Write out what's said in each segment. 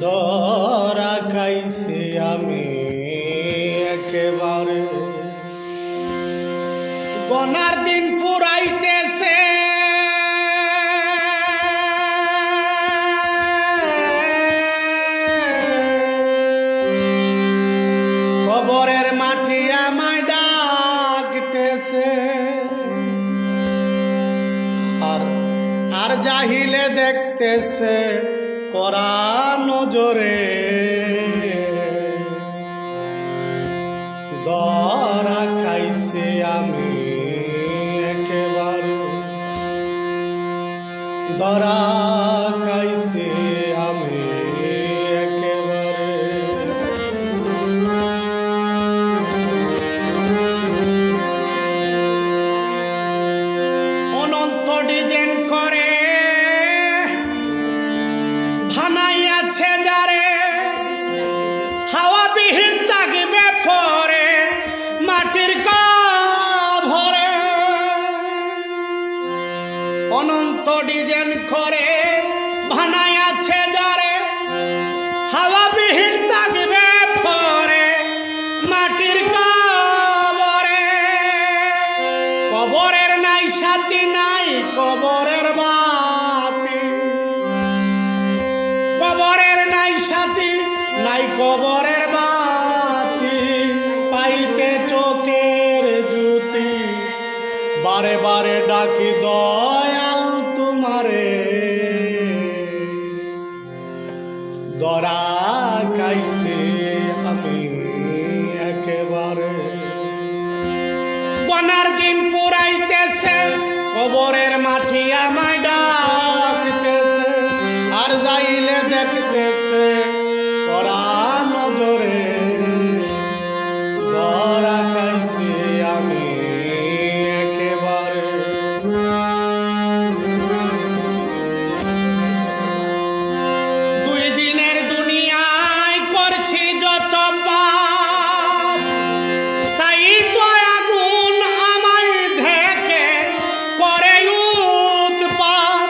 ধরা খাইছি আমি একেবারে, গনার দিন পুরাইতেছে, কবরের মাটি আমায় ডাকতেছে, আর জাহিলে দেখতেছে করা নজরে। ধরা খাইছি আমি একেবারে, ধরা খাইছি আমি একেবারে। অনন্ত ডিজাইন করে বানাইয়াছে যারে, হাওয়াবিহীন থাকবে পরে মাটির কবরে। অনন্ত ডিজাইন করে বানাইয়াছে যারে, হাওয়াবিহীন থাকবে পরে মাটির কবরে। কবরের নাই সাথী নাই কবরের বাতি, কবরের নাই সাথী নাই কবরের বাতি। পাইতে চোখের জ্যোতি, বারে বারে ডাকি দয়াল তোমারে। ধরা খাইছি আমি একেবারে, গনার দিন পুরাইতেছে, কবরের মাটি আমায় ডাকতেছে, আর যাইলে দেখতেছে করা নজরে। ধরা খাইছি আমি একেবারে। দুই দিনের দুনিয়ায় করছি যত পাপ, তাই তো আগুন আমায় দেখে করে উৎপাত।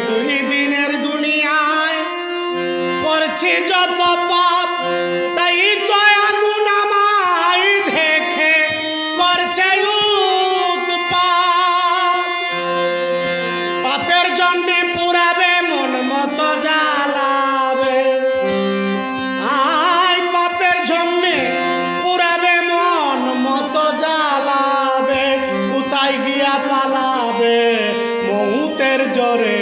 দুই দিনের দুনিয়ায় করছি যত পাপ, তাই তো আগুন আমায় দেখে করছে উৎপাত। পাপের জন্যে পুরাবে মন মতো জ্বালাবে, আয় পাপের জন্যে পুরাবে মন মতো জ্বালাবে। কোথায় গিয়া পালাবে মৌতের জ্বরে।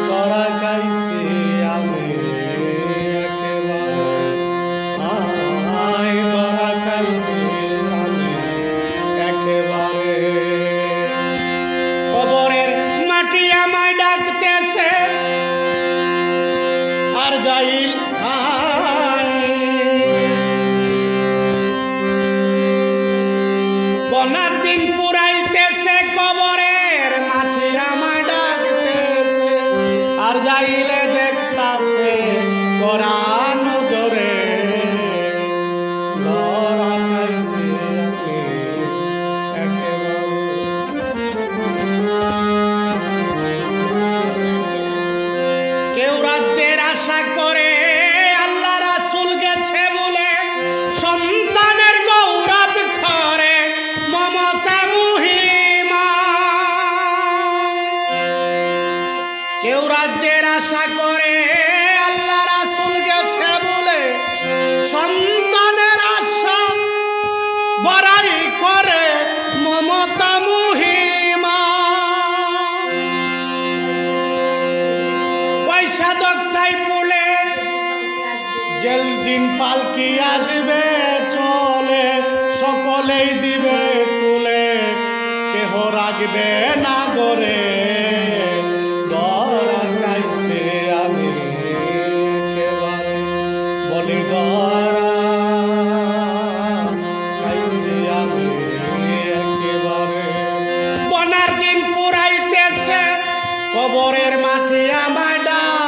ধরা খাইছি আমি একেবারে, আয় ধরা খাইছি আমি একেবারে। কবরের মাটি আমায় ডাকতেছে, আর যাইল গনার দিন পুরাইতেছে, কবরের মাটি আমায় ডাকতেছে, আর যাইলে দেখতাছে করা নজরে। ধরা খাইছি আমি একেবারে। কেউ রাজ্যের আশা করে আল্লাহ রাসূল গেছে বলে, সন্তানের গৌরব করে মমতা মহিমা। কেউ রাজ্যের আশা করে আল্লাহ রাসূল গেছে বলে, সন্তানের আশা বড়াই করে মমতা মহিমা। সাধক সাইফুলে জেল দিন পালকি আসবে চলে, সকলেই দিবে তুলে, কেহ রাখবে না গরে। ধরা খাইছি আমি একেবারে, বলি ধরা খাইছি আমি একেবারে। গনার দিন পুরাইতেছে, কবরের মাটি আমায় ডাক